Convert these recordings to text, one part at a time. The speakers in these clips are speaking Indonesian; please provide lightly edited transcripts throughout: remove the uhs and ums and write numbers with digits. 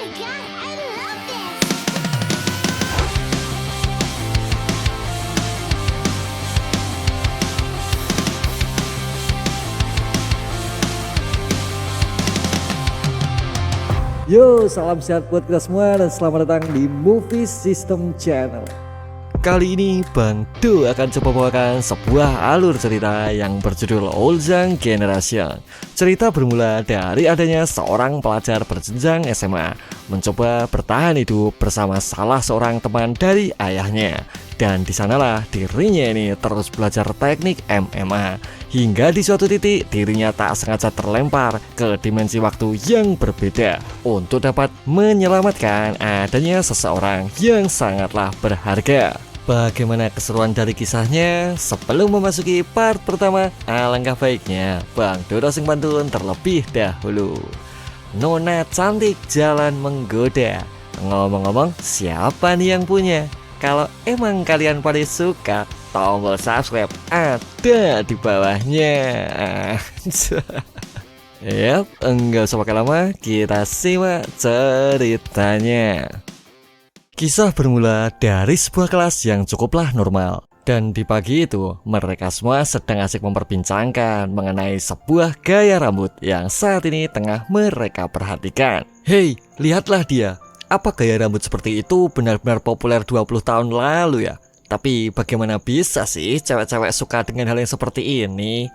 my god, I love this! Yo, salam sehat buat kita semua dan selamat datang di Movie System Channel. Kali ini Bang Do akan coba bawakan sebuah alur cerita yang berjudul Oljang Generation. Cerita bermula dari adanya seorang pelajar berjenjang SMA mencoba bertahan hidup bersama salah seorang teman dari ayahnya. Dan di sanalah dirinya ini terus belajar teknik MMA. Hingga di suatu titik dirinya tak sengaja terlempar ke dimensi waktu yang berbeda untuk dapat menyelamatkan adanya seseorang yang sangatlah berharga. Bagaimana keseruan dari kisahnya? Sebelum memasuki part pertama, alangkah baiknya Bang Dodo sing pantun terlebih dahulu. Nona cantik jalan menggoda. Ngomong-ngomong, siapa nih yang punya? Kalau emang kalian pada suka, tombol subscribe ada di bawahnya. Yap, enggak usah pakai lama, kita simak ceritanya. Kisah bermula dari sebuah kelas yang cukuplah normal. Dan di pagi itu, mereka semua sedang asik memperbincangkan mengenai sebuah gaya rambut yang saat ini tengah mereka perhatikan. Hei, lihatlah dia. Apa gaya rambut seperti itu benar-benar populer 20 tahun lalu ya? Tapi bagaimana bisa sih cewek-cewek suka dengan hal yang seperti ini?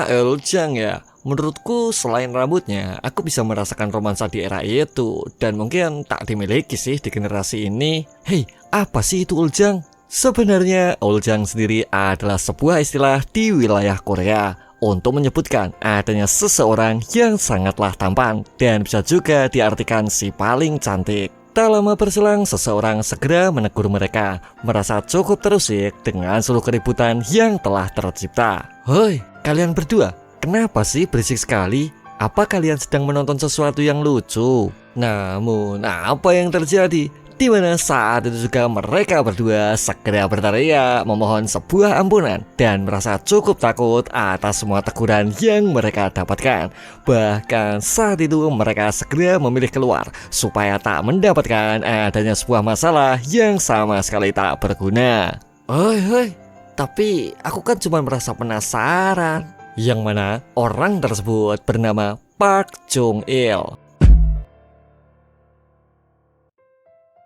Oljang ya. Menurutku selain rambutnya, aku bisa merasakan romansa di era itu. Dan mungkin tak dimiliki sih di generasi ini. Hei, apa sih itu Oljang? Sebenarnya Oljang sendiri adalah sebuah istilah di wilayah Korea untuk menyebutkan adanya seseorang yang sangatlah tampan dan bisa juga diartikan si paling cantik. Tak lama berselang, seseorang segera menegur mereka, merasa cukup terusik dengan seluruh keributan yang telah tercipta. Hoi, kalian berdua, kenapa sih berisik sekali? Apa kalian sedang menonton sesuatu yang lucu? Namun, apa yang terjadi? Di mana saat itu juga mereka berdua segera berteriak memohon sebuah ampunan dan merasa cukup takut atas semua teguran yang mereka dapatkan. Bahkan saat itu mereka segera memilih keluar supaya tak mendapatkan adanya sebuah masalah yang sama sekali tak berguna. Hoi, tapi aku kan cuma merasa penasaran. Yang mana orang tersebut bernama Park Chung Il.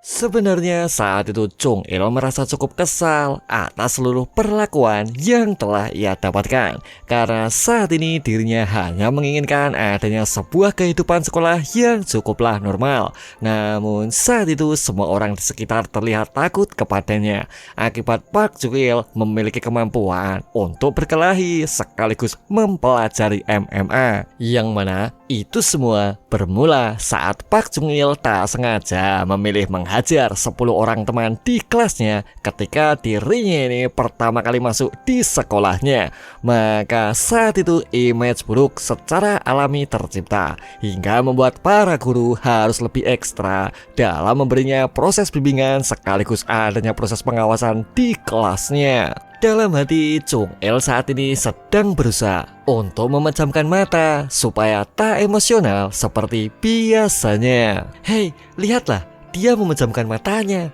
Sebenarnya saat itu Chung Il merasa cukup kesal atas seluruh perlakuan yang telah ia dapatkan. Karena saat ini dirinya hanya menginginkan adanya sebuah kehidupan sekolah yang cukuplah normal. Namun saat itu semua orang di sekitar terlihat takut kepadanya. Akibat Park Chung Il memiliki kemampuan untuk berkelahi sekaligus mempelajari MMA. Yang mana itu semua bermula saat Park Chung Il tak sengaja memilih menghajar 10 orang teman di kelasnya ketika dirinya ini pertama kali masuk di sekolahnya. Maka saat itu image buruk secara alami tercipta hingga membuat para guru harus lebih ekstra dalam memberinya proses bimbingan sekaligus adanya proses pengawasan di kelasnya. Dalam hati, Chung Il saat ini sedang berusaha untuk memejamkan mata supaya tak emosional seperti biasanya. Hei, lihatlah, dia memejamkan matanya.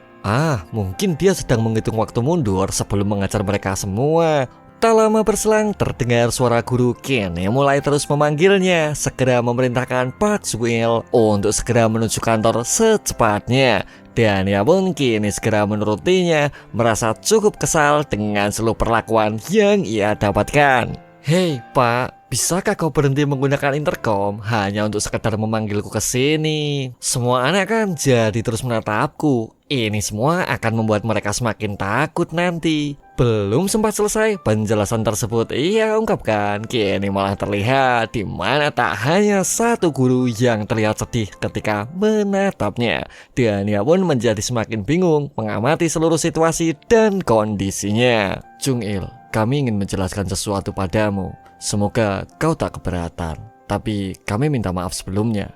Mungkin dia sedang menghitung waktu mundur sebelum mengajar mereka semua. Tak lama berselang, terdengar suara guru Ken yang mulai terus memanggilnya, segera memerintahkan Park Chung Il untuk segera menuju kantor secepatnya. Dan ia pun kini segera menurutinya, merasa cukup kesal dengan seluruh perlakuan yang ia dapatkan. Hei Pak, bisakah kau berhenti menggunakan intercom hanya untuk sekedar memanggilku ke sini? Semua anak kan jadi terus menatapku. Ini semua akan membuat mereka semakin takut nanti. Belum sempat selesai penjelasan tersebut ia ungkapkan, kini malah terlihat di mana tak hanya satu guru yang terlihat sedih ketika menatapnya. Dan ia pun menjadi semakin bingung mengamati seluruh situasi dan kondisinya. Chung Il, kami ingin menjelaskan sesuatu padamu. Semoga kau tak keberatan. Tapi kami minta maaf sebelumnya.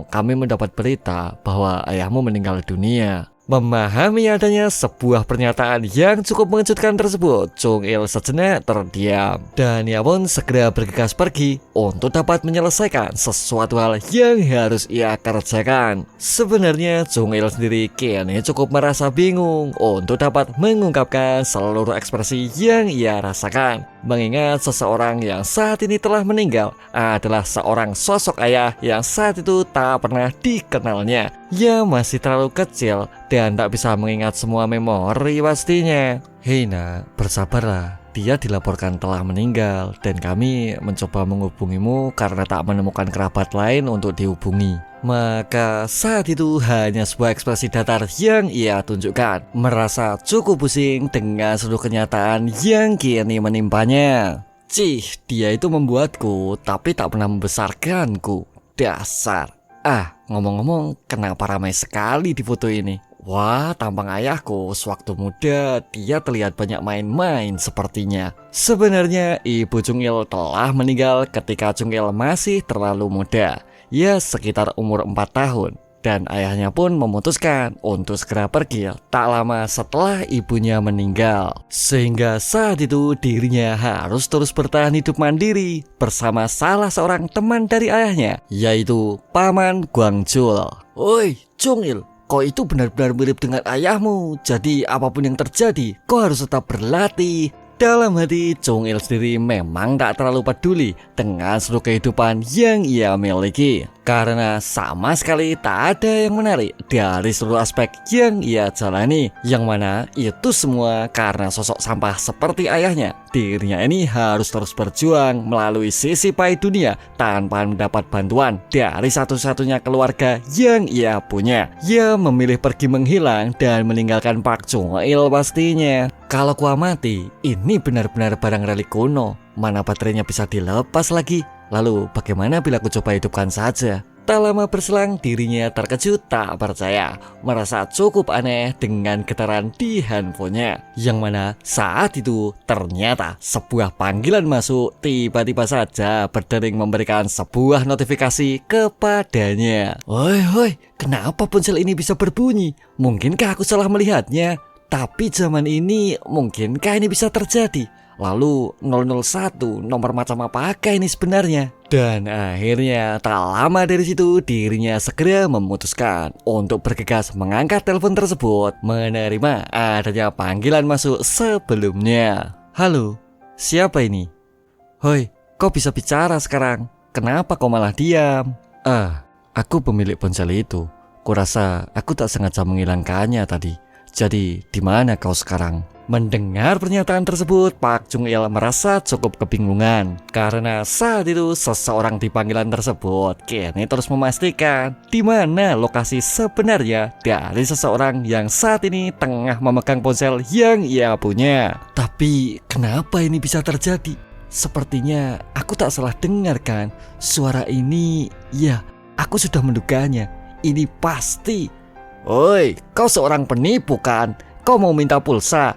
Kami mendapat berita bahwa ayahmu meninggal dunia. Memahami adanya sebuah pernyataan yang cukup mengejutkan tersebut, Chung Il sejenak terdiam dan ia pun segera bergegas pergi untuk dapat menyelesaikan sesuatu hal yang harus ia kerjakan. Sebenarnya Chung Il sendiri kini cukup merasa bingung untuk dapat mengungkapkan seluruh ekspresi yang ia rasakan, mengingat seseorang yang saat ini telah meninggal adalah seorang sosok ayah yang saat itu tak pernah dikenalnya. Ia masih terlalu kecil dan tak bisa mengingat semua memori pastinya. Hei nak, bersabarlah. Dia dilaporkan telah meninggal dan kami mencoba menghubungimu karena tak menemukan kerabat lain untuk dihubungi. Maka saat itu hanya sebuah ekspresi datar yang ia tunjukkan, merasa cukup pusing dengan seluruh kenyataan yang kini menimpanya. Cih, dia itu membuatku tapi tak pernah membesarkanku. Dasar. Ngomong-ngomong, kenapa ramai sekali di foto ini? Wah, tampang ayahku sewaktu muda dia terlihat banyak main-main sepertinya. Sebenarnya ibu Chung Il telah meninggal ketika Chung Il masih terlalu muda, ya sekitar umur 4 tahun. Dan ayahnya pun memutuskan untuk segera pergi tak lama setelah ibunya meninggal. Sehingga saat itu dirinya harus terus bertahan hidup mandiri bersama salah seorang teman dari ayahnya, yaitu Paman Guangzhou. Oi, Chung Il, kau itu benar-benar mirip dengan ayahmu. Jadi apapun yang terjadi, kau harus tetap berlatih. Dalam hati, Chung Il sendiri memang tak terlalu peduli dengan seluruh kehidupan yang ia miliki, karena sama sekali tak ada yang menarik dari seluruh aspek yang ia jalani, yang mana itu semua karena sosok sampah seperti ayahnya. Dirinya ini harus terus berjuang melalui sisi pahit dunia tanpa mendapat bantuan dari satu-satunya keluarga yang ia punya. Ia memilih pergi menghilang dan meninggalkan Pak Chung Il pastinya. Kalau ku amati, ini benar-benar barang relik kuno. Mana baterainya bisa dilepas lagi? Lalu bagaimana bila ku coba hidupkan saja? Tak lama berselang dirinya terkejut tak percaya, merasa cukup aneh dengan getaran di handphonenya, yang mana saat itu ternyata sebuah panggilan masuk tiba-tiba saja berdering memberikan sebuah notifikasi kepadanya. Hoi, kenapa ponsel ini bisa berbunyi? Mungkinkah aku salah melihatnya? Tapi zaman ini mungkinkah ini bisa terjadi? Lalu 001 nomor macam apakah ini sebenarnya? Dan akhirnya tak lama dari situ dirinya segera memutuskan untuk bergegas mengangkat telepon tersebut, menerima adanya panggilan masuk sebelumnya. Halo, siapa ini? Hoi, kau bisa bicara sekarang. Kenapa kau malah diam? Aku pemilik ponsel itu. Kurasa aku tak sengaja menghilangkannya tadi. Jadi, di mana kau sekarang? Mendengar pernyataan tersebut, Pak Chung Il merasa cukup kebingungan karena saat itu seseorang di panggilan tersebut kini terus memastikan di mana lokasi sebenarnya dari seseorang yang saat ini tengah memegang ponsel yang ia punya. Tapi kenapa ini bisa terjadi? Sepertinya aku tak salah dengar kan? Suara ini, ya, aku sudah menduganya. Ini pasti. Oi, kau seorang penipu kan? Kau mau minta pulsa?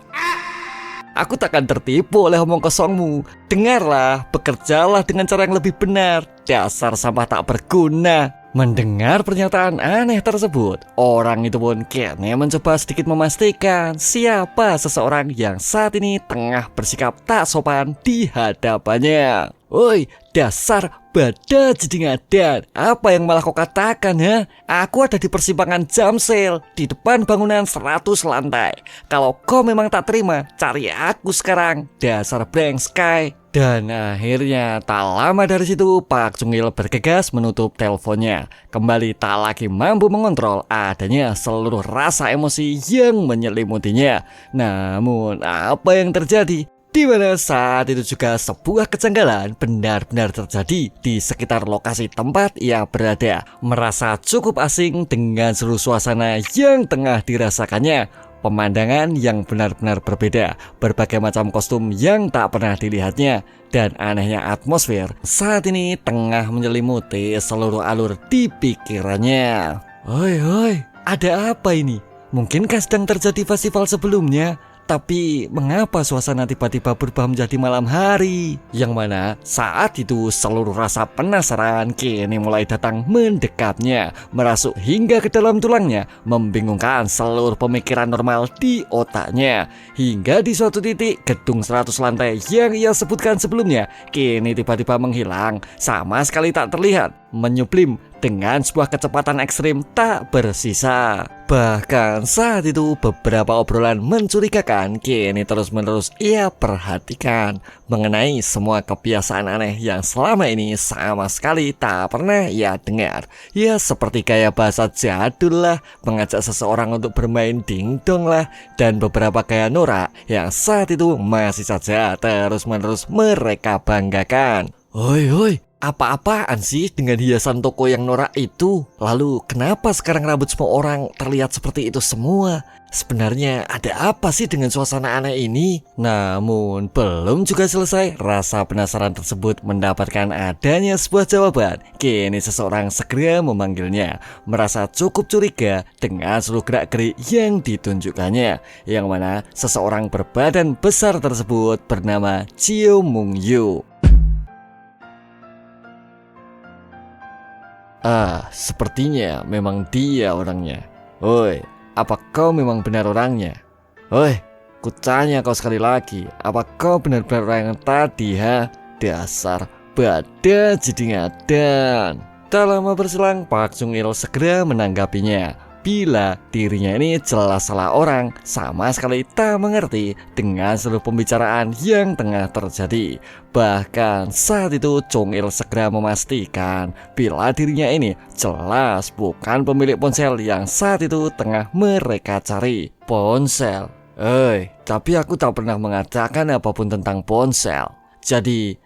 Aku takkan tertipu oleh omong kosongmu. Dengarlah, bekerjalah dengan cara yang lebih benar. Dasar sampah tak berguna. Mendengar pernyataan aneh tersebut, orang itu pun kini mencoba sedikit memastikan siapa seseorang yang saat ini tengah bersikap tak sopan di hadapannya. Oi, dasar bada jadi ngadan. Apa yang malah kau katakan, ha? Aku ada di persimpangan Jamsil, di depan bangunan 100 lantai. Kalau kau memang tak terima, cari aku sekarang. Dasar brengskai. Dan akhirnya tak lama dari situ Pak Chung Il bergegas menutup teleponnya. Kembali tak lagi mampu mengontrol adanya seluruh rasa emosi yang menyelimutinya. Namun apa yang terjadi? Di mana saat itu juga sebuah kejanggalan benar-benar terjadi di sekitar lokasi tempat ia berada. Merasa cukup asing dengan seluruh suasana yang tengah dirasakannya. Pemandangan yang benar-benar berbeda, berbagai macam kostum yang tak pernah dilihatnya, dan anehnya atmosfer saat ini tengah menyelimuti seluruh alur di pikirannya. Hoi, ada apa ini? Mungkinkah sedang terjadi festival sebelumnya? Tapi mengapa suasana tiba-tiba berubah menjadi malam hari? Yang mana saat itu seluruh rasa penasaran kini mulai datang mendekapnya, merasuk hingga ke dalam tulangnya, membingungkan seluruh pemikiran normal di otaknya. Hingga di suatu titik gedung 100 lantai yang ia sebutkan sebelumnya kini tiba-tiba menghilang, sama sekali tak terlihat, menyublim dengan sebuah kecepatan ekstrim tak bersisa. Bahkan saat itu beberapa obrolan mencurigakan kini terus-menerus ia perhatikan mengenai semua kebiasaan aneh yang selama ini sama sekali tak pernah ia dengar. Ya seperti gaya bahasa jadul lah, mengajak seseorang untuk bermain dingdong lah, dan beberapa gaya norak yang saat itu masih saja terus-menerus mereka banggakan. Hoi, apa-apaan sih dengan hiasan toko yang norak itu? Lalu kenapa sekarang rambut semua orang terlihat seperti itu semua? Sebenarnya ada apa sih dengan suasana aneh ini? Namun belum juga selesai, rasa penasaran tersebut mendapatkan adanya sebuah jawaban. Kini seseorang segera memanggilnya, merasa cukup curiga dengan seluruh gerak-gerik yang ditunjukkannya, yang mana seseorang berbadan besar tersebut bernama Chio Mung Yu. Sepertinya memang dia orangnya. Oi, apa kau memang benar orangnya? Oi, kutanya kau sekali lagi, apa kau benar-benar orang yang tadi, ha? Dasar bajingan ngadan. Tak lama berselang, Pak Chung Il segera menanggapinya. Bila dirinya ini jelas salah orang, sama sekali tak mengerti dengan seluruh pembicaraan yang tengah terjadi. Bahkan saat itu Chung Il segera memastikan bila dirinya ini jelas bukan pemilik ponsel yang saat itu tengah mereka cari. Ponsel? Tapi aku tak pernah mengatakan apapun tentang ponsel. Jadi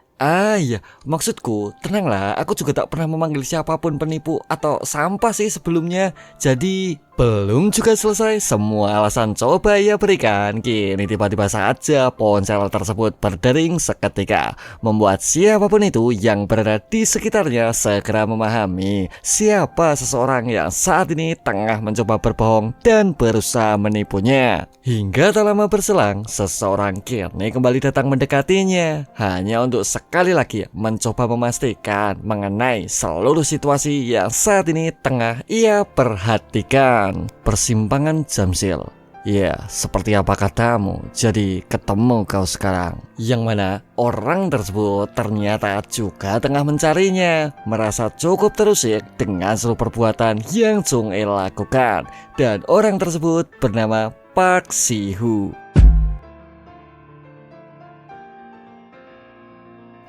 ya, maksudku, tenanglah, aku juga tak pernah memanggil siapapun penipu atau sampah sih sebelumnya. Jadi, belum juga selesai semua alasan coba ia berikan, kini tiba-tiba saja ponsel tersebut berdering seketika, membuat siapapun itu yang berada di sekitarnya segera memahami siapa seseorang yang saat ini tengah mencoba berbohong dan berusaha menipunya. Hingga tak lama berselang, seseorang kini kembali datang mendekatinya, hanya untuk sekali lagi mencoba memastikan mengenai seluruh situasi yang saat ini tengah ia perhatikan. Persimpangan Jamsil. Ya, seperti apa katamu, jadi ketemu kau sekarang. Yang mana orang tersebut ternyata juga tengah mencarinya, merasa cukup terusik dengan seluruh perbuatan yang Chung Il lakukan. Dan orang tersebut bernama Park Si-hu.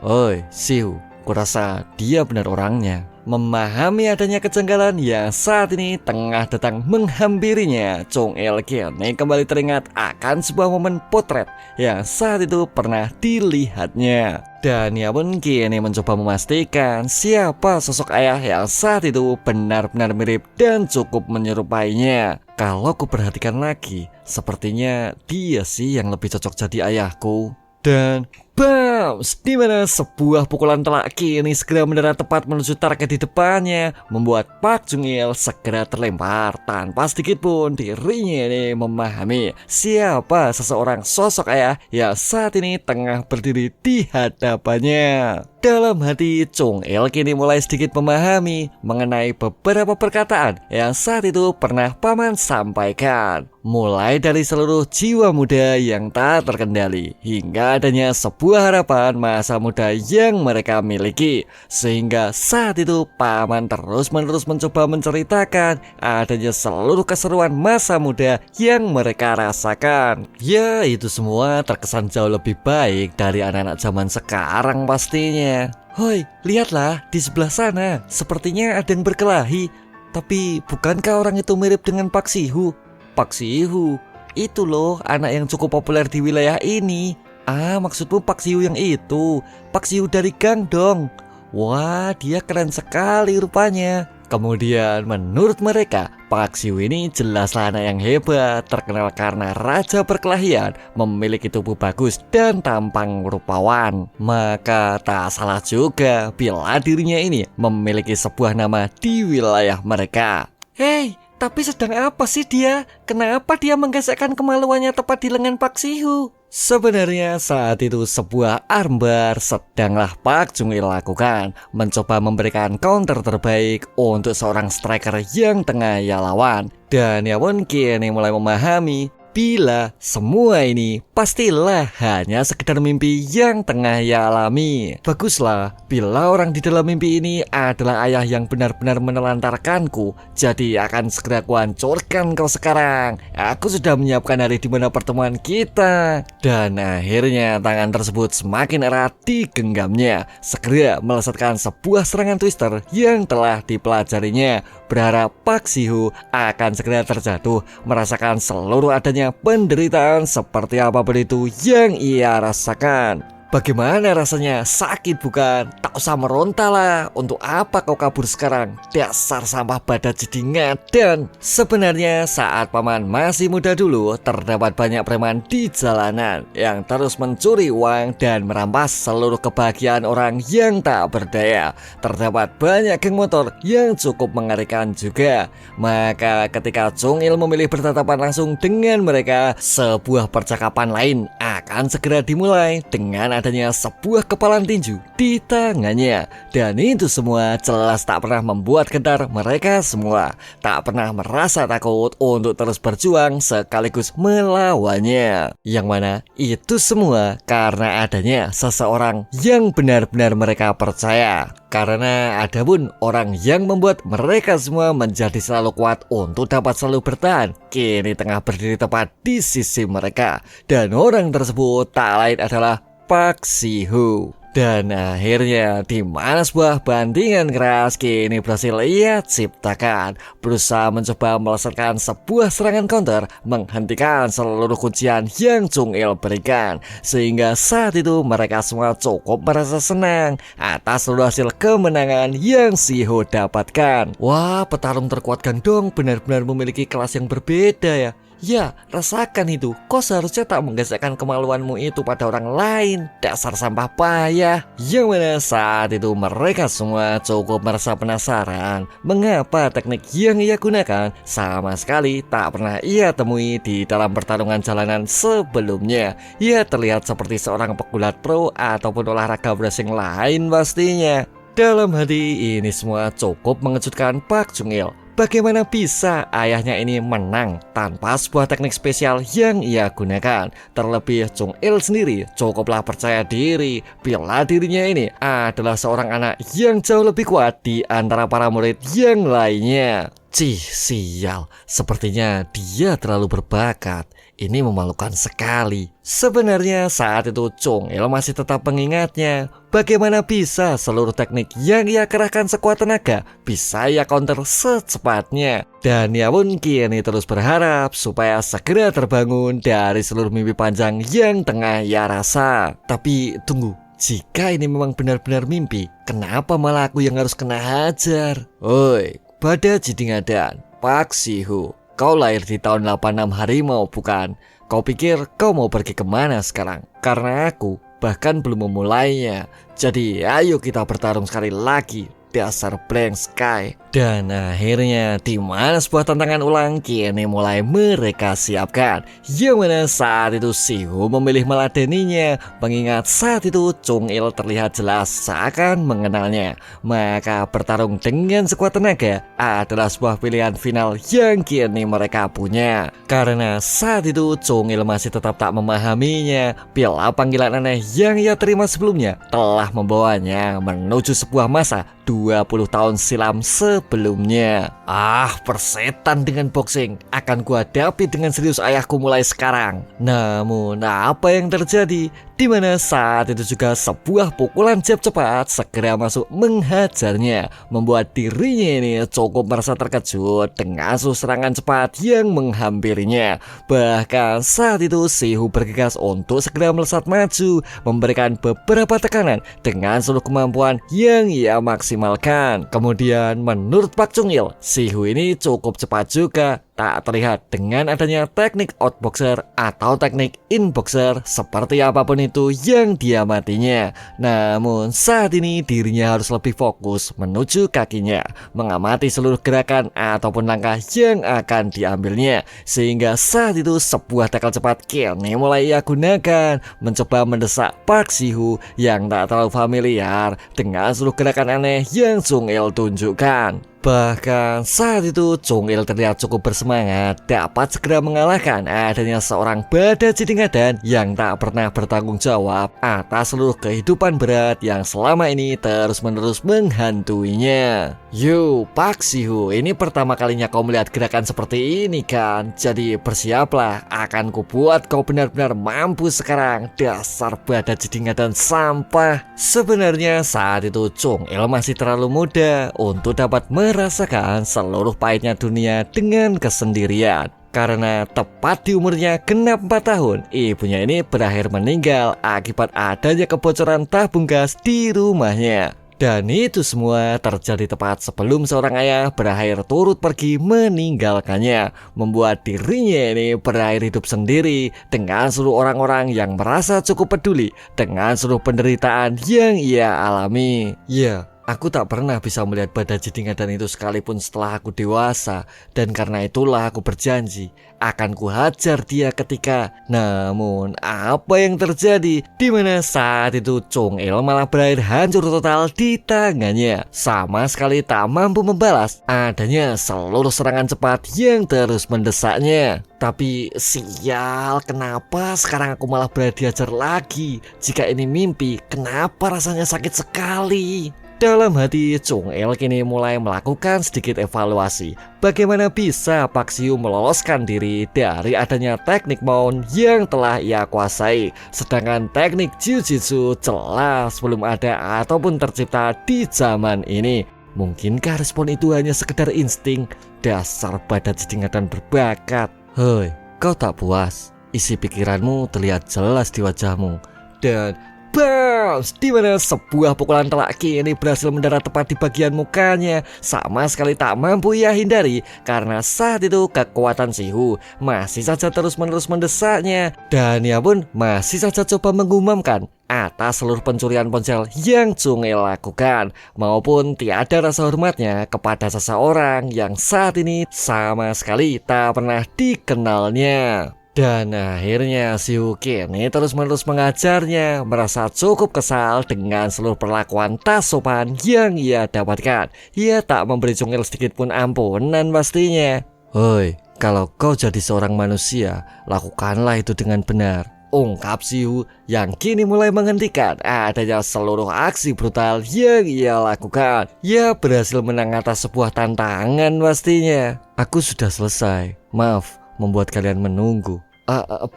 Oi, Si-hu, kurasa dia benar orangnya. Memahami adanya kejanggalan yang saat ini tengah datang menghampirinya, Chung Il kini kembali teringat akan sebuah momen potret yang saat itu pernah dilihatnya. Dan ia pun kini mencoba memastikan siapa sosok ayah yang saat itu benar-benar mirip dan cukup menyerupainya. Kalau ku perhatikan lagi, sepertinya dia sih yang lebih cocok jadi ayahku. Dan bams, di mana sebuah pukulan telak kini segera mendarat tepat menuju target di depannya, membuat Park Chung Il segera terlempar tanpa sedikit pun dirinya ini memahami siapa seseorang sosok ayah yang saat ini tengah berdiri di hadapannya. Dalam hati, Chung Il kini mulai sedikit memahami mengenai beberapa perkataan yang saat itu pernah paman sampaikan. Mulai dari seluruh jiwa muda yang tak terkendali, hingga adanya sebuah harapan masa muda yang mereka miliki. Sehingga saat itu paman terus-menerus mencoba menceritakan adanya seluruh keseruan masa muda yang mereka rasakan. Ya, itu semua terkesan jauh lebih baik dari anak-anak zaman sekarang pastinya. Hoi, lihatlah di sebelah sana, sepertinya ada yang berkelahi. Tapi bukankah orang itu mirip dengan Park Si-hu? Park Si-hu, itu loh anak yang cukup populer di wilayah ini. Maksudmu Park Si-hu yang itu? Park Si-hu dari Gang dong. Wah, dia keren sekali rupanya. Kemudian menurut mereka, Park Si-hu ini jelaslah anak yang hebat, terkenal karena raja perkelahian, memiliki tubuh bagus dan tampang rupawan. Maka tak salah juga bila dirinya ini memiliki sebuah nama di wilayah mereka. Hei, Tapi sedang apa sih dia? Kenapa dia menggesekkan kemaluannya tepat di lengan Pak Sihu? Sebenarnya saat itu sebuah armbar sedanglah Pak Jung-il lakukan, mencoba memberikan counter terbaik untuk seorang striker yang tengah ia lawan. Dan ya pun kini mulai memahami bila semua ini pastilah hanya sekedar mimpi yang tengah ia alami. Baguslah bila orang di dalam mimpi ini adalah ayah yang benar-benar menelantarkanku, jadi akan segera kuhancurkan kau sekarang. Aku sudah menyiapkan hari di mana pertemuan kita. Dan akhirnya tangan tersebut semakin erat digenggamnya, segera melesatkan sebuah serangan twister yang telah dipelajarinya, berharap Pak Sihu akan segera terjatuh, merasakan seluruh adanya penderitaan seperti apapun itu yang ia rasakan. Bagaimana rasanya? Sakit bukan? Tak usah meronta lah. Untuk apa kau kabur sekarang? Dasar sampah badat jedingan. Dan sebenarnya saat paman masih muda dulu, terdapat banyak preman di jalanan yang terus mencuri uang dan merampas seluruh kebahagiaan orang yang tak berdaya. Terdapat banyak geng motor yang cukup mengerikan juga. Maka ketika Jung-il memilih bertatapan langsung dengan mereka, sebuah percakapan lain akan segera dimulai dengan adanya sebuah kepalan tinju di tangannya. Dan itu semua jelas tak pernah membuat gentar mereka semua, tak pernah merasa takut untuk terus berjuang sekaligus melawannya. Yang mana itu semua karena adanya seseorang yang benar-benar mereka percaya. Karena ada pun orang yang membuat mereka semua menjadi selalu kuat untuk dapat selalu bertahan, kini tengah berdiri tepat di sisi mereka. Dan orang tersebut tak lain adalah Pak Sihu. Dan akhirnya di mana sebuah bandingan keras kini berhasil ia ciptakan, berusaha mencoba melesatkan sebuah serangan counter, menghentikan seluruh kuncian yang Jung-il berikan. Sehingga saat itu mereka semua cukup merasa senang atas seluruh hasil kemenangan yang Sihu dapatkan. Wah, petarung terkuatkan dong, benar-benar memiliki kelas yang berbeda ya. Ya, rasakan itu. Kau seharusnya tak menggesekkan kemaluanmu itu pada orang lain. Dasar sampah payah. Yang mana saat itu mereka semua cukup merasa penasaran mengapa teknik yang ia gunakan sama sekali tak pernah ia temui di dalam pertarungan jalanan sebelumnya. Ia terlihat seperti seorang pegulat pro ataupun olahraga wrestling lain pastinya. Dalam hati ini semua cukup mengejutkan Pak Jung-il. Bagaimana bisa ayahnya ini menang tanpa sebuah teknik spesial yang ia gunakan? Terlebih Jung-il sendiri cukuplah percaya diri bila dirinya ini adalah seorang anak yang jauh lebih kuat di antara para murid yang lainnya. Cih, sial, sepertinya dia terlalu berbakat. Ini memalukan sekali. Sebenarnya saat itu Jung-il masih tetap mengingatnya. Bagaimana bisa seluruh teknik yang ia kerahkan sekuat tenaga bisa ia counter secepatnya. Dan ia pun kini terus berharap supaya segera terbangun dari seluruh mimpi panjang yang tengah ia rasa. Tapi tunggu, jika ini memang benar-benar mimpi, kenapa malah aku yang harus kena hajar? Oi, badat jedingadan, Pak Sihu. Kau lahir di tahun 86 harimau bukan? Kau pikir kau mau pergi kemana sekarang? Karena aku bahkan belum memulainya. Jadi ayo kita bertarung sekali lagi. Dasar blank sky. Dan akhirnya di mana sebuah tantangan ulang kini mulai mereka siapkan. Yang mana saat itu Sihu memilih meladeninya, mengingat saat itu Jung-il terlihat jelas seakan mengenalnya. Maka bertarung dengan sekuat tenaga adalah sebuah pilihan final yang kini mereka punya. Karena saat itu Jung-il masih tetap tak memahaminya bila panggilan aneh yang ia terima sebelumnya telah membawanya menuju sebuah masa 20 tahun silam sebelumnya. Ah, persetan dengan boxing. Akan kuhadapi dengan serius ayahku mulai sekarang. Namun apa yang terjadi? Di mana saat itu juga sebuah pukulan jab cepat segera masuk menghajarnya, membuat dirinya ini cukup merasa terkejut dengan serangan cepat yang menghampirinya. Bahkan saat itu Sihu bergegas untuk segera melesat maju, memberikan beberapa tekanan dengan seluruh kemampuan yang ia maksimalkan. Kemudian menurut Pak Jung-il, Sihu ini cukup cepat juga. tak terlihat dengan adanya teknik outboxer atau teknik inboxer seperti apapun itu yang dia matinya. Namun saat ini dirinya harus lebih fokus menuju kakinya, mengamati seluruh gerakan ataupun langkah yang akan diambilnya. Sehingga saat itu sebuah tackle cepat kini mulai ia gunakan, mencoba mendesak Park Si-hoo yang tak terlalu familiar dengan seluruh gerakan aneh yang Chung-il tunjukkan. Bahkan saat itu Chung-il terlihat cukup bersemangat dapat segera mengalahkan adanya seorang badai Jidingadan yang tak pernah bertanggung jawab atas seluruh kehidupan berat yang selama ini terus-menerus menghantuinya. Yo, Park Si-hoo, ini pertama kalinya kau melihat gerakan seperti ini kan? Jadi bersiaplah, akan kubuat kau benar-benar mampu sekarang, dasar badai Jidingadan sampah. Sebenarnya saat itu Chung-il masih terlalu muda untuk dapat merasakan seluruh pahitnya dunia dengan kesendirian. Karena tepat di umurnya genap 4 tahun, ibunya ini berakhir meninggal akibat adanya kebocoran tabung gas di rumahnya. Dan itu semua terjadi tepat sebelum seorang ayah berakhir turut pergi meninggalkannya, membuat dirinya ini berakhir hidup sendiri dengan seluruh orang-orang yang merasa cukup peduli dengan seluruh penderitaan yang ia alami. Ya, aku tak pernah bisa melihat badai Jidingadan itu sekalipun setelah aku dewasa, dan karena itulah aku berjanji akan kuhajar dia ketika. Namun apa yang terjadi? Dimana saat itu Chung-il malah berakhir hancur total di tangannya, sama sekali tak mampu membalas adanya seluruh serangan cepat yang terus mendesaknya. Tapi sial, kenapa sekarang aku malah berada dihajar lagi? Jika ini mimpi, kenapa rasanya sakit sekali? Dalam hati, Chung-il kini mulai melakukan sedikit evaluasi bagaimana bisa Park Si-hoo meloloskan diri dari adanya teknik mount yang telah ia kuasai. Sedangkan teknik jiu-jitsu jelas belum ada ataupun tercipta di zaman ini. Mungkinkah respon itu hanya sekedar insting? Dasar badai Jidingadan berbakat. Hei, kau tak puas? Isi pikiranmu terlihat jelas di wajahmu. Dan bounce, di mana sebuah pukulan telak kini berhasil mendarat tepat di bagian mukanya. Sama sekali tak mampu ia hindari karena saat itu kekuatan Si-hoo masih saja terus-menerus mendesaknya. Dan ia pun masih saja coba mengumumkan atas seluruh pencurian ponsel yang Chung-il lakukan, maupun tiada rasa hormatnya kepada seseorang yang saat ini sama sekali tak pernah dikenalnya. Dan akhirnya Si-hoo kini terus-menerus mengajarnya, merasa cukup kesal dengan seluruh perlakuan tak sopan yang ia dapatkan. Ia tak memberi Chung-il sedikit pun ampunan pastinya. Hoi, kalau kau jadi seorang manusia, lakukanlah itu dengan benar, ungkap Si-hoo yang kini mulai menghentikan adanya seluruh aksi brutal yang ia lakukan. Ia berhasil menang atas sebuah tantangan pastinya. Aku sudah selesai, maaf membuat kalian menunggu.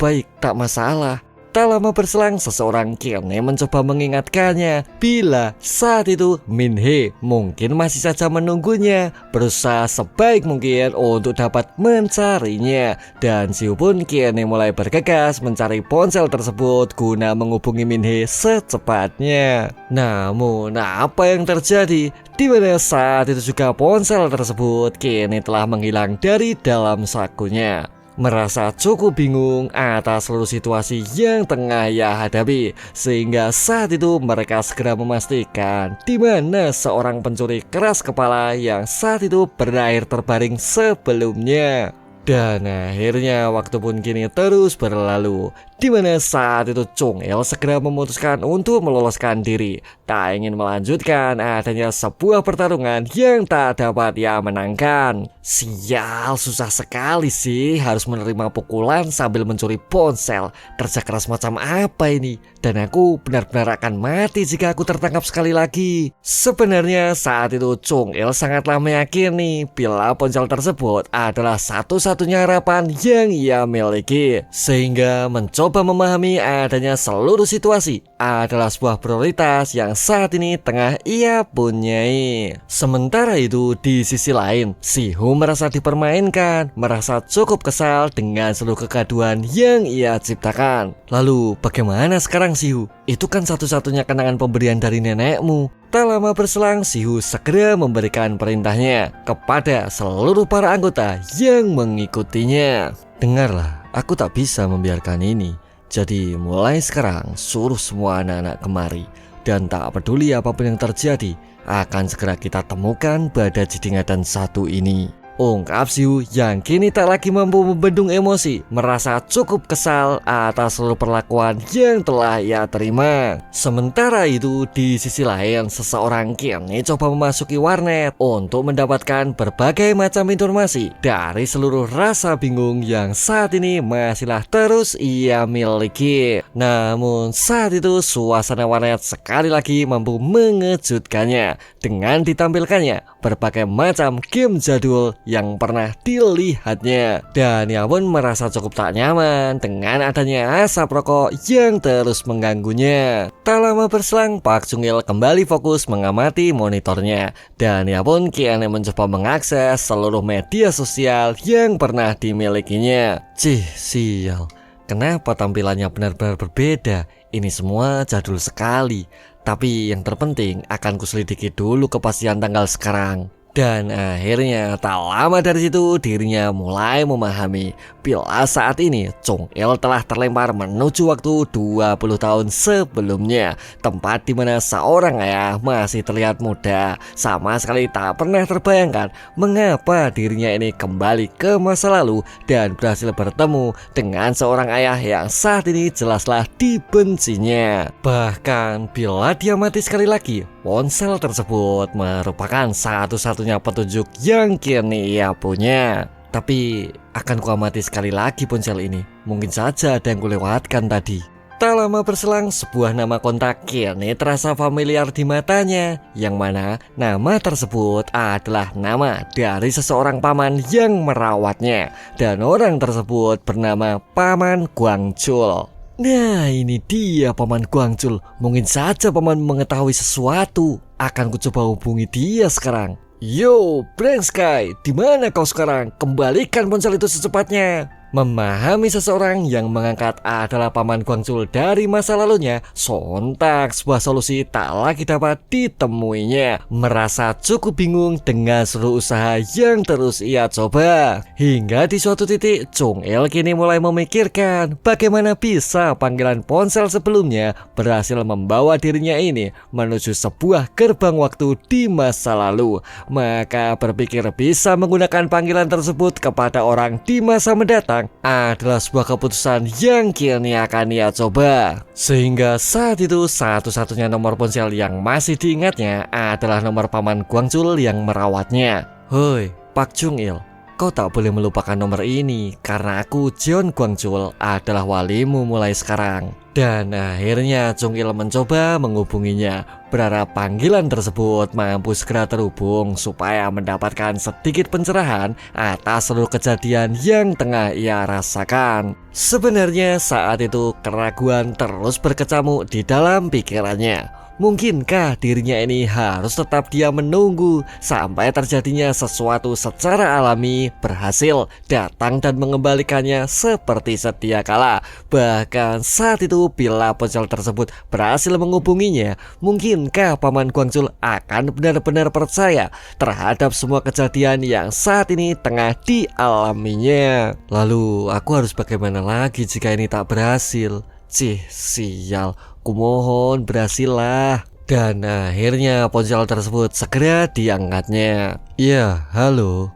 Baik, tak masalah. Tak lama berselang, seseorang kini mencoba mengingatkannya bila saat itu Min-hee mungkin masih saja menunggunya, berusaha sebaik mungkin untuk dapat mencarinya. Dan Si-hoo pun kini mulai bergegas mencari ponsel tersebut guna menghubungi Min-hee secepatnya. Namun apa yang terjadi? Di mana saat itu juga ponsel tersebut kini telah menghilang dari dalam sakunya. Merasa cukup bingung atas seluruh situasi yang tengah ia hadapi, sehingga saat itu mereka segera memastikan di mana seorang pencuri keras kepala yang saat itu berakhir terbaring sebelumnya. Dan akhirnya waktu pun kini terus berlalu, di mana saat itu Chung-il segera memutuskan untuk meloloskan diri, tak ingin melanjutkan adanya sebuah pertarungan yang tak dapat ia menangkan. Sial, susah sekali sih harus menerima pukulan sambil mencuri ponsel. Kerja keras macam apa ini? Dan aku benar-benar akan mati jika aku tertangkap sekali lagi. Sebenarnya saat itu Chung-il sangatlah meyakini bila ponsel tersebut adalah satu-satunya harapan yang ia miliki, sehingga mencoba memahami adanya seluruh situasi adalah sebuah prioritas yang saat ini tengah ia punyai. Sementara itu di sisi lain, Si-hoo merasa dipermainkan, merasa cukup kesal dengan seluruh kegaduhan yang ia ciptakan. Lalu bagaimana sekarang Si-hoo? Itu kan satu-satunya kenangan pemberian dari nenekmu. Tak lama berselang, si Hu segera memberikan perintahnya kepada seluruh para anggota yang mengikutinya. Dengarlah, aku tak bisa membiarkan ini. Jadi mulai sekarang suruh semua anak-anak kemari. Dan tak peduli apapun yang terjadi, akan segera kita temukan badai jidingatan satu ini. Ungkap si Hu yang kini tak lagi mampu membendung emosi, merasa cukup kesal atas seluruh perlakuan yang telah ia terima. Sementara itu di sisi lain, seseorang kini coba memasuki warnet untuk mendapatkan berbagai macam informasi dari seluruh rasa bingung yang saat ini masihlah terus ia miliki. Namun saat itu suasana warnet sekali lagi mampu mengejutkannya dengan ditampilkannya berbagai macam game jadul yang pernah dilihatnya. Dan ia pun merasa cukup tak nyaman dengan adanya asap rokok yang terus mengganggunya. Tak lama berselang, Pak Chung Il kembali fokus mengamati monitornya. Dan ia pun kian mencoba mengakses seluruh media sosial yang pernah dimilikinya. Cih, sial. Kenapa tampilannya benar-benar berbeda? Ini semua jadul sekali. Tapi yang terpenting akan kuselidiki dulu kepastian tanggal sekarang. Dan akhirnya tak lama dari situ dirinya mulai memahami bila saat ini Chung Il telah terlempar menuju waktu 20 tahun sebelumnya, tempat di mana seorang ayah masih terlihat muda. Sama sekali tak pernah terbayangkan mengapa dirinya ini kembali ke masa lalu dan berhasil bertemu dengan seorang ayah yang saat ini jelaslah dibencinya. Bahkan bila dia mati sekali lagi, ponsel tersebut merupakan satu-satunya petunjuk yang kini ia punya. Tapi akan kuamati sekali lagi ponsel ini. Mungkin saja ada yang kulewatkan tadi. Tak lama berselang, sebuah nama kontak kini terasa familiar di matanya, yang mana nama tersebut adalah nama dari seseorang paman yang merawatnya. Dan orang tersebut bernama Paman Guangchul. Nah, ini dia Paman Guangchul. Mungkin saja Paman mengetahui sesuatu. Akan kucoba hubungi dia sekarang. Yo, Blank Sky, di mana kau sekarang? Kembalikan ponsel itu secepatnya. Memahami seseorang yang mengangkat adalah Paman Guangchul dari masa lalunya, sontak sebuah solusi tak lagi dapat ditemuinya. Merasa cukup bingung dengan seluruh usaha yang terus ia coba. Hingga di suatu titik, Chung Il kini mulai memikirkan bagaimana bisa panggilan ponsel sebelumnya berhasil membawa dirinya ini menuju sebuah gerbang waktu di masa lalu. Maka berpikir bisa menggunakan panggilan tersebut kepada orang di masa mendatang adalah sebuah keputusan yang kini akan ia coba. Sehingga saat itu satu-satunya nomor ponsel yang masih diingatnya adalah nomor Paman Guangchul yang merawatnya. Hoi, Pak Chung Il, kau tak boleh melupakan nomor ini karena aku, Jeon Guangchul, adalah walimu mulai sekarang. Dan akhirnya Chung Il mencoba menghubunginya, berharap panggilan tersebut mampu segera terhubung supaya mendapatkan sedikit pencerahan atas seluruh kejadian yang tengah ia rasakan. Sebenarnya saat itu keraguan terus berkecamuk di dalam pikirannya. Mungkinkah dirinya ini harus tetap dia menunggu sampai terjadinya sesuatu secara alami berhasil datang dan mengembalikannya seperti sedia kala. Bahkan saat itu bila ponsel tersebut berhasil menghubunginya, mungkinkah Paman Guangchul akan benar-benar percaya terhadap semua kejadian yang saat ini tengah dialaminya? Lalu aku harus bagaimana lagi jika ini tak berhasil? Cih, sial, kumohon berhasillah. Dan akhirnya ponsel tersebut segera diangkatnya. Ya, halo.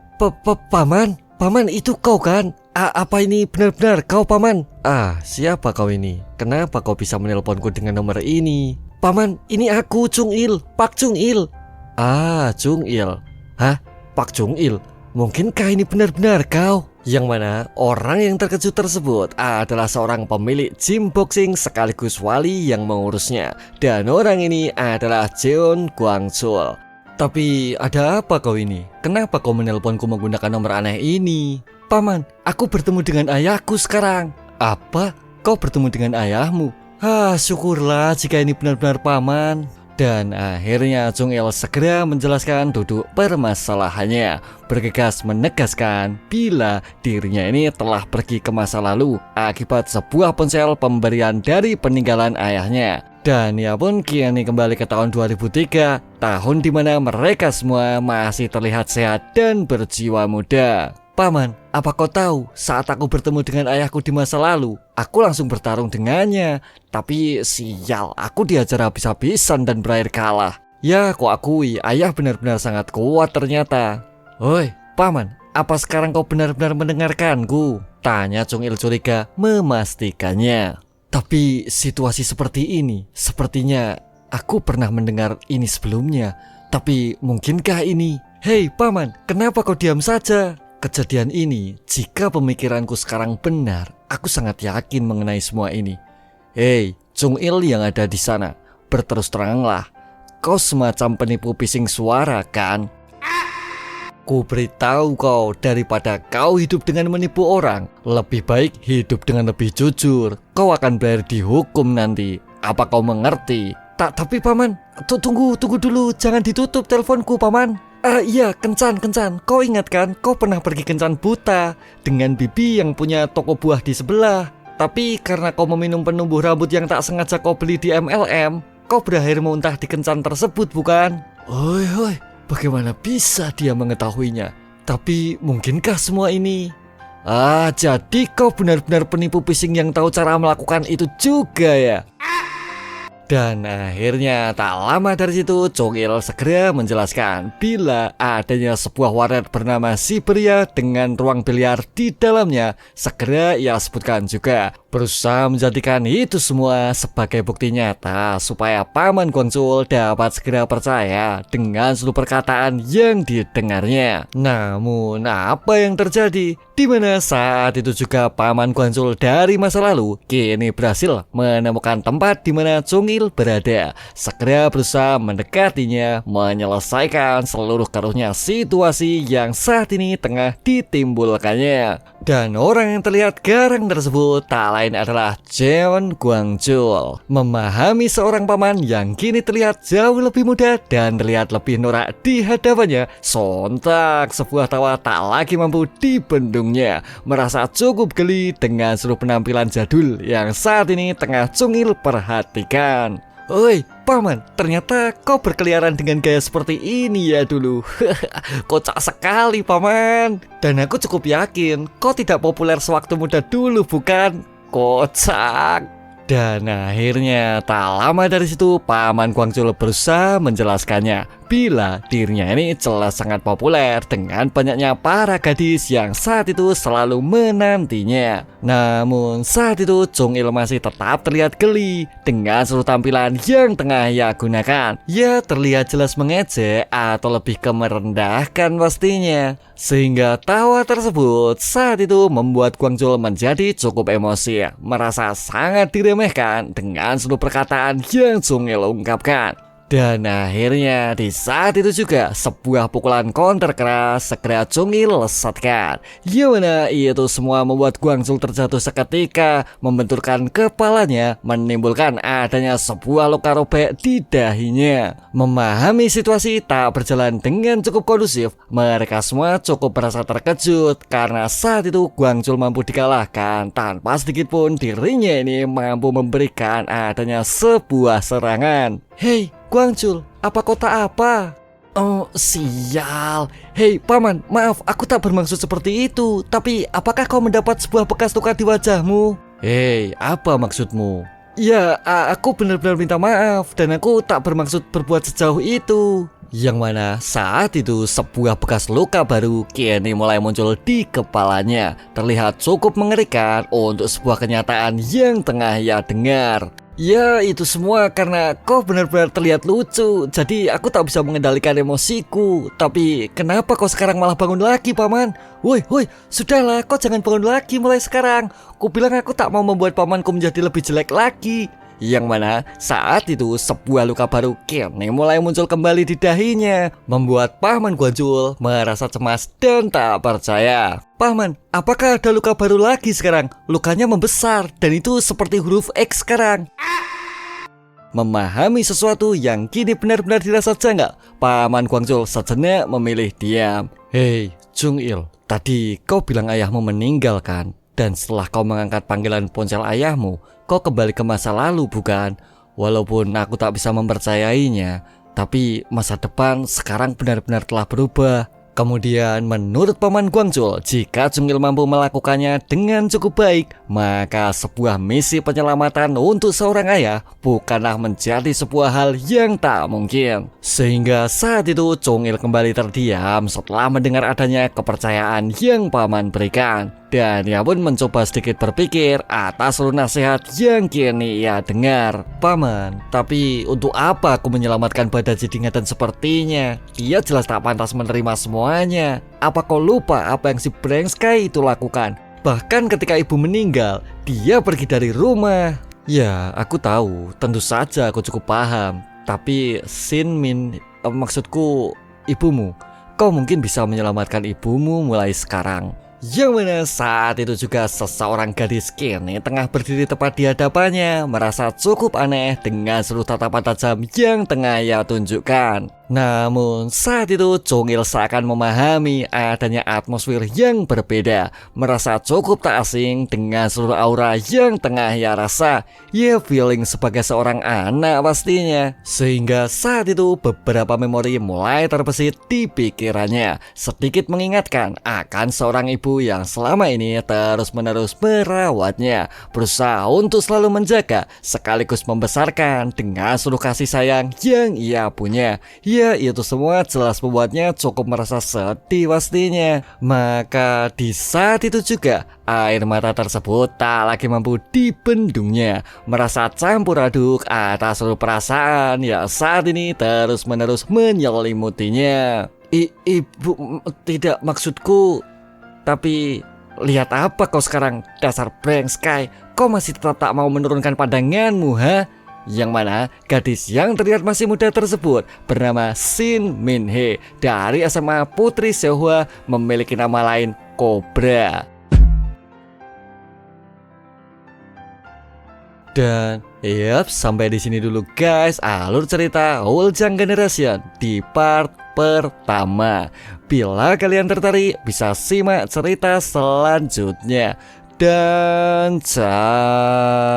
Paman? Paman, itu kau kan? Apa ini benar-benar kau, Paman? Siapa kau ini? Kenapa kau bisa menelponku dengan nomor ini? Paman, ini aku, Chung Il, Pak Chung Il. Chung Il. Hah? Pak Chung Il? Mungkinkah ini benar-benar kau? Yang mana orang yang terkejut tersebut adalah seorang pemilik gym boxing sekaligus wali yang mengurusnya. Dan orang ini adalah Jeon Guangchul. Tapi ada apa kau ini? Kenapa kau menelponku menggunakan nomor aneh ini? Paman, aku bertemu dengan ayahku sekarang. Apa? Kau bertemu dengan ayahmu? Syukurlah jika ini benar-benar Paman. Dan akhirnya Chung Il segera menjelaskan duduk permasalahannya, bergegas menegaskan bila dirinya ini telah pergi ke masa lalu akibat sebuah ponsel pemberian dari peninggalan ayahnya. Dan ia pun kini kembali ke tahun 2003, tahun dimana mereka semua masih terlihat sehat dan berjiwa muda. Paman, apa kau tahu saat aku bertemu dengan ayahku di masa lalu, aku langsung bertarung dengannya. Tapi sial, aku diajar habis-habisan dan berakhir kalah. Ya, aku akui, ayah benar-benar sangat kuat ternyata. Oi, Paman, apa sekarang kau benar-benar mendengarkanku? Tanya Chung Il curiga memastikannya. Tapi situasi seperti ini, sepertinya aku pernah mendengar ini sebelumnya. Tapi mungkinkah ini? Hei Paman, kenapa kau diam saja? Kejadian ini, jika pemikiranku sekarang benar, aku sangat yakin mengenai semua ini. Hei, Chung Il yang ada di sana, berterus teranglah. Kau semacam penipu pising suara kan? Ku beritahu kau, daripada kau hidup dengan menipu orang, lebih baik hidup dengan lebih jujur. Kau akan berakhir dihukum nanti. Apa kau mengerti? Tapi Paman, tunggu dulu, jangan ditutup teleponku Paman. Iya, Kencan, kau ingat kan, kau pernah pergi Kencan buta dengan Bibi yang punya toko buah di sebelah. Tapi karena kau meminum penumbuh rambut yang tak sengaja kau beli di MLM, kau berakhir muntah di Kencan tersebut bukan? Oi, bagaimana bisa dia mengetahuinya? Tapi mungkinkah semua ini? Jadi kau benar-benar penipu pising yang tahu cara melakukan itu juga ya? Dan akhirnya tak lama dari situ Chung Il segera menjelaskan bila adanya sebuah warnet bernama Siberia dengan ruang biliar di dalamnya. Segera ia sebutkan juga, berusaha menjadikan itu semua sebagai bukti nyata supaya Paman Guangzhou dapat segera percaya dengan seluruh perkataan yang didengarnya. Namun apa yang terjadi? Di mana saat itu juga Paman Guangzhou dari masa lalu kini berhasil menemukan tempat di mana Chung Il berada. Segera berusaha mendekatinya, menyelesaikan seluruh keruhnya situasi yang saat ini tengah ditimbulkannya. Dan orang yang terlihat garang tersebut tak lain adalah Jeon Guangzhou. Memahami seorang paman yang kini terlihat jauh lebih muda dan terlihat lebih norak di hadapannya, sontak sebuah tawa tak lagi mampu dibendungnya. Merasa cukup geli dengan seluruh penampilan jadul yang saat ini tengah Chung Il perhatikan. Oi, Paman, ternyata kau berkeliaran dengan gaya seperti ini ya dulu. Kocak sekali, Paman. Dan aku cukup yakin kau tidak populer sewaktu muda dulu, bukan? Kocak. Dan akhirnya tak lama dari situ Paman Guangzhou berusaha menjelaskannya bila dirinya ini jelas sangat populer dengan banyaknya para gadis yang saat itu selalu menantinya. Namun saat itu Chung Il masih tetap terlihat geli dengan seluruh tampilan yang tengah ia gunakan. Ia terlihat jelas mengejek atau lebih ke merendahkan pastinya. Sehingga tawa tersebut saat itu membuat Guangzhou menjadi cukup emosi, merasa sangat diremehkan dengan seluruh perkataan yang Chung Il ungkapkan. Dan akhirnya di saat itu juga sebuah pukulan counter keras segera Chung Il lesatkan. Yang mana itu semua membuat Guangzhou terjatuh seketika, membenturkan kepalanya, menimbulkan adanya sebuah luka robek di dahinya. Memahami situasi tak berjalan dengan cukup kondusif, mereka semua cukup merasa terkejut karena saat itu Guangzhou mampu dikalahkan tanpa sedikit pun dirinya ini mampu memberikan adanya sebuah serangan. Hei Guangzhou, apa kota apa? Oh, sial. Hei, Paman, maaf, aku tak bermaksud seperti itu. Tapi, apakah kau mendapat sebuah bekas luka di wajahmu? Hei, apa maksudmu? Ya, aku benar-benar minta maaf. Dan aku tak bermaksud berbuat sejauh itu. Yang mana saat itu sebuah bekas luka baru kini mulai muncul di kepalanya. Terlihat cukup mengerikan untuk sebuah kenyataan yang tengah ia dengar. Ya, itu semua karena kau benar-benar terlihat lucu. Jadi aku tak bisa mengendalikan emosiku. Tapi kenapa kau sekarang malah bangun lagi, Paman? Woi, sudahlah, kau jangan bangun lagi mulai sekarang. Ku bilang aku tak mau membuat pamanku menjadi lebih jelek lagi. Yang mana saat itu sebuah luka baru kini mulai muncul kembali di dahinya, membuat Paman Guangzhou merasa cemas dan tak percaya. Paman, apakah ada luka baru lagi sekarang? Lukanya membesar dan itu seperti huruf X sekarang. Memahami sesuatu yang kini benar-benar dirasa janggal, Paman Guangzhou sejenak memilih diam. Hei, Jungil, tadi kau bilang ayahmu meninggal kan? Dan setelah kau mengangkat panggilan ponsel ayahmu, kau kembali ke masa lalu bukan? Walaupun aku tak bisa mempercayainya, tapi masa depan sekarang benar-benar telah berubah. Kemudian menurut Paman Guangzhou, jika Jungil mampu melakukannya dengan cukup baik, maka sebuah misi penyelamatan untuk seorang ayah bukanlah menjadi sebuah hal yang tak mungkin. Sehingga saat itu Jungil kembali terdiam setelah mendengar adanya kepercayaan yang Paman berikan. Dan ia pun mencoba sedikit berpikir atas seluruh nasihat yang kini ia dengar. Paman, tapi untuk apa aku menyelamatkan badan Jidingatan sepertinya? Dia jelas tak pantas menerima semuanya. Apa kau lupa apa yang si Breng Sky itu lakukan? Bahkan ketika ibu meninggal, dia pergi dari rumah. Ya, aku tahu, tentu saja aku cukup paham. Tapi Sin Min, maksudku ibumu, kau mungkin bisa menyelamatkan ibumu mulai sekarang. Yang mana saat itu juga seseorang gadis kini tengah berdiri tepat di hadapannya, merasa cukup aneh dengan seluruh tatapan tajam yang tengah ia tunjukkan. Namun saat itu Jungil seakan memahami adanya atmosfer yang berbeda, merasa cukup tak asing dengan seluruh aura yang tengah ia rasa. Ia feeling sebagai seorang anak pastinya. Sehingga saat itu beberapa memori mulai terbesit di pikirannya, sedikit mengingatkan akan seorang ibu yang selama ini terus-menerus merawatnya, berusaha untuk selalu menjaga sekaligus membesarkan dengan seluruh kasih sayang yang ia punya. Ya, itu semua jelas membuatnya cukup merasa sedih pastinya. Maka di saat itu juga air mata tersebut tak lagi mampu dibendungnya, merasa campur aduk atas seluruh perasaan yang saat ini terus-menerus menyelimutinya. Ibu, tidak, maksudku. Tapi lihat apa kau sekarang, dasar Breng Sky? Kau masih tetap tak mau menurunkan pandanganmu, ha? Yang mana gadis yang terlihat masih muda tersebut bernama Sin Min He dari SMA Putri Xiaohua, memiliki nama lain Cobra. Dan sampai di sini dulu guys alur cerita Wuljang Generation di part pertama. Bila kalian tertarik bisa simak cerita selanjutnya. Dan ciao.